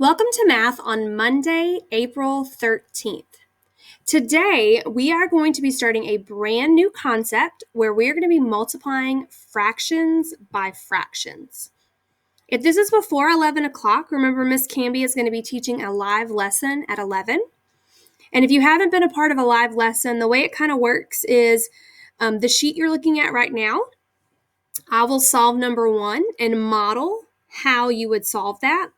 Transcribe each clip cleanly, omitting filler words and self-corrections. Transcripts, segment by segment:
Welcome to Math on Monday, April 13th. Today, we are going to be starting a brand new concept where we're going to be multiplying fractions by fractions. If this is before 11 o'clock, remember Miss Canby is going to be teaching a live lesson at 11. And if you haven't been a part of a live lesson, the way it kind of works is the sheet you're looking at right now, I will solve number 1 and model how you would solve that.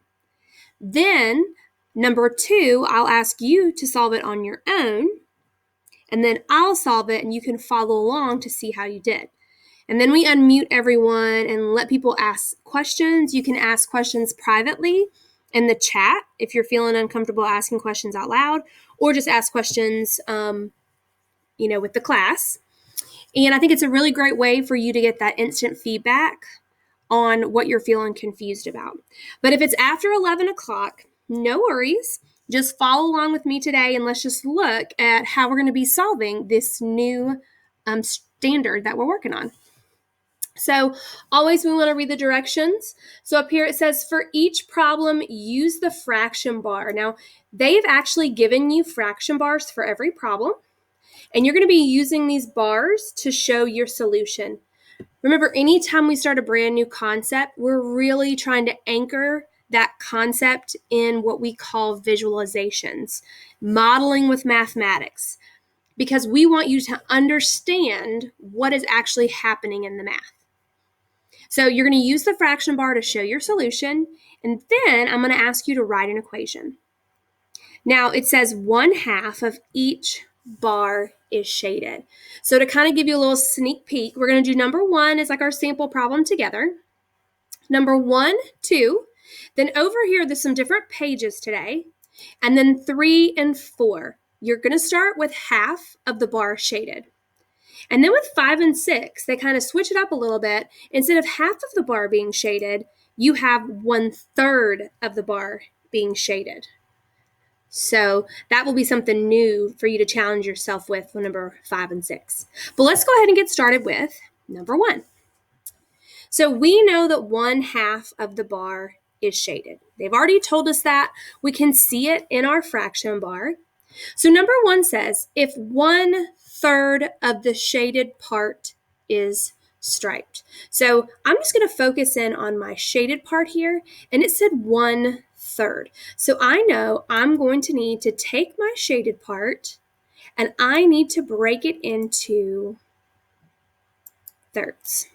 Then, number 2, I'll ask you to solve it on your own, and then I'll solve it, and you can follow along to see how you did. And then we unmute everyone and let people ask questions. You can ask questions privately in the chat if you're feeling uncomfortable asking questions out loud, or just ask questions, with the class. And I think it's a really great way for you to get that instant feedback on what you're feeling confused about. But if it's after 11 o'clock, no worries. Just follow along with me today and let's just look at how we're going to be solving this new standard that we're working on. So always we want to read the directions. So up here it says, for each problem, use the fraction bar. Now, they've actually given you fraction bars for every problem, and you're going to be using these bars to show your solution. Remember, anytime we start a brand new concept, we're really trying to anchor that concept in what we call visualizations, modeling with mathematics, because we want you to understand what is actually happening in the math. So you're going to use the fraction bar to show your solution, and then I'm going to ask you to write an equation. Now, it says 1/2 of each bar is shaded. So to kind of give you a little sneak peek, we're going to do number 1 is like our sample problem together. Number 1, 2. Then over here, there's some different pages today. And then 3 and 4. You're going to start with half of the bar shaded. And then with 5 and 6, they kind of switch it up a little bit. Instead of half of the bar being shaded, you have 1/3 of the bar being shaded. So that will be something new for you to challenge yourself with for number 5 and 6. But let's go ahead and get started with number 1. So we know that 1/2 of the bar is shaded. They've already told us that. We can see it in our fraction bar. So number 1 says, if 1/3 of the shaded part is striped. So I'm just going to focus in on my shaded part here, and it said 1/3. So I know I'm going to need to take my shaded part and I need to break it into thirds.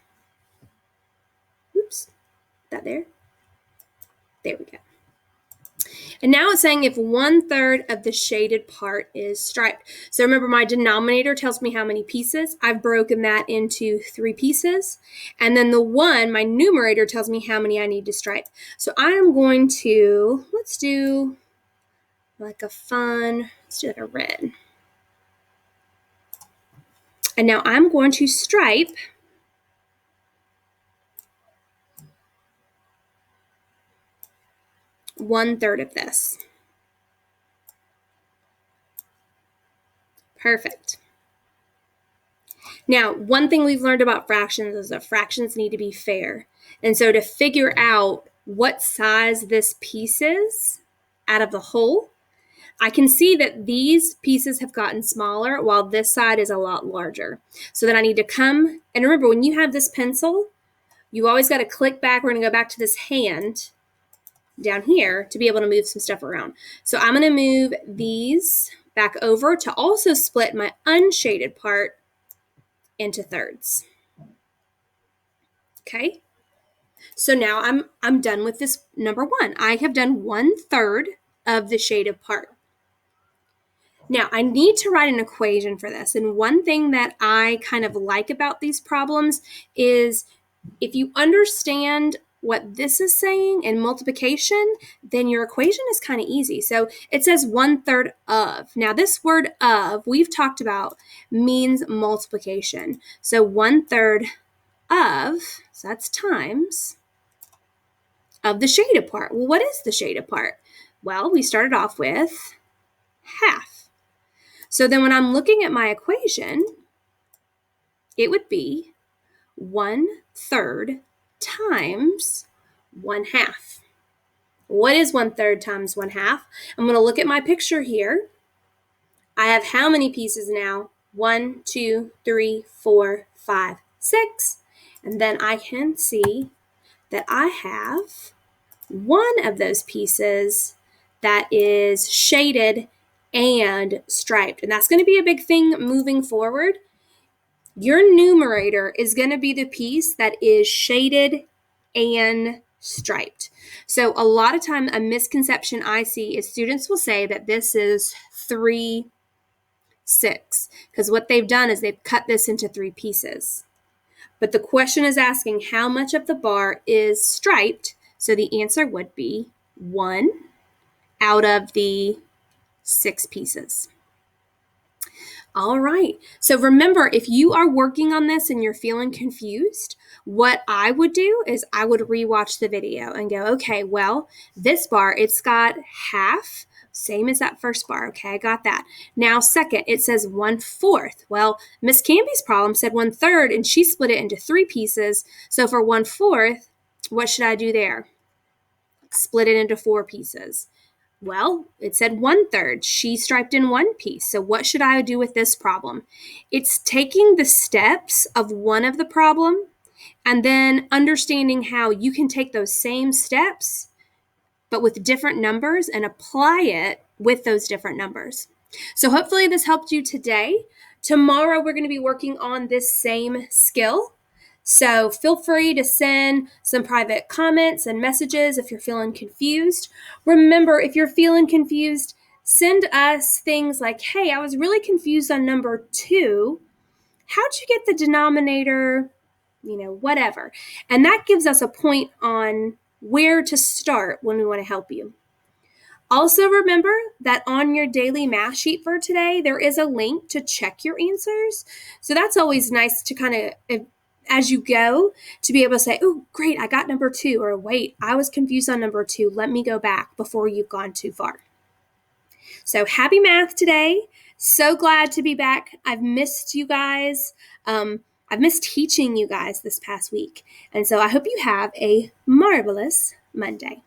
Oops, that there? There we go. And now it's saying if 1/3 of the shaded part is striped. So remember, my denominator tells me how many pieces. I've broken that into 3 pieces. And then the 1, my numerator, tells me how many I need to stripe. So I am going to, let's do like a red. And now I'm going to stripe one-third of this. Perfect. Now, one thing we've learned about fractions is that fractions need to be fair. And so to figure out what size this piece is out of the whole, I can see that these pieces have gotten smaller while this side is a lot larger. So then I need to come, and remember, when you have this pencil, you always got to click back. We're going to go back to this hand down here to be able to move some stuff around. So I'm going to move these back over to also split my unshaded part into thirds. Okay, so now I'm done with this number 1. I have done 1/3 of the shaded part. Now I need to write an equation for this, and one thing that I kind of like about these problems is if you understand what this is saying in multiplication, then your equation is kind of easy. So it says 1/3 of. Now this word of, we've talked about, means multiplication. So 1/3 of, so that's times, of the shaded part. Well, what is the shaded part? Well, we started off with half. So then when I'm looking at my equation, it would be 1/3 times 1/2. What is 1/3 times 1/2? I'm going to look at my picture here. I have how many pieces now? 1, 2, 3, 4, 5, 6. And then I can see that I have one of those pieces that is shaded and striped. And that's going to be a big thing moving forward. Your numerator is going to be the piece that is shaded and striped. So a lot of time, a misconception I see is students will say that this is 3, 6, because what they've done is they've cut this into 3 pieces. But the question is asking how much of the bar is striped, so the answer would be 1 out of the 6 pieces. All right. So remember, if you are working on this and you're feeling confused, what I would do is I would rewatch the video and go, okay, well, this bar, it's got half, same as that first bar. Okay, I got that. Now, second, it says 1/4. Well, Miss Canby's problem said 1/3, and she split it into 3 pieces. So for 1/4, what should I do there? Split it into 4 pieces. Well, it said 1/3. She striped in 1 piece. So what should I do with this problem? It's taking the steps of one of the problem and then understanding how you can take those same steps but with different numbers and apply it with those different numbers. So hopefully this helped you today. Tomorrow we're going to be working on this same skill. So feel free to send some private comments and messages if you're feeling confused. Remember, if you're feeling confused, send us things like, hey, I was really confused on number 2. How'd you get the denominator? Whatever. And that gives us a point on where to start when we want to help you. Also remember that on your daily math sheet for today, there is a link to check your answers. So that's always nice to kind of, as you go, to be able to say, oh, great, I got number 2, or wait, I was confused on number 2. Let me go back before you've gone too far. So happy math today. So glad to be back. I've missed you guys. I've missed teaching you guys this past week. And so I hope you have a marvelous Monday.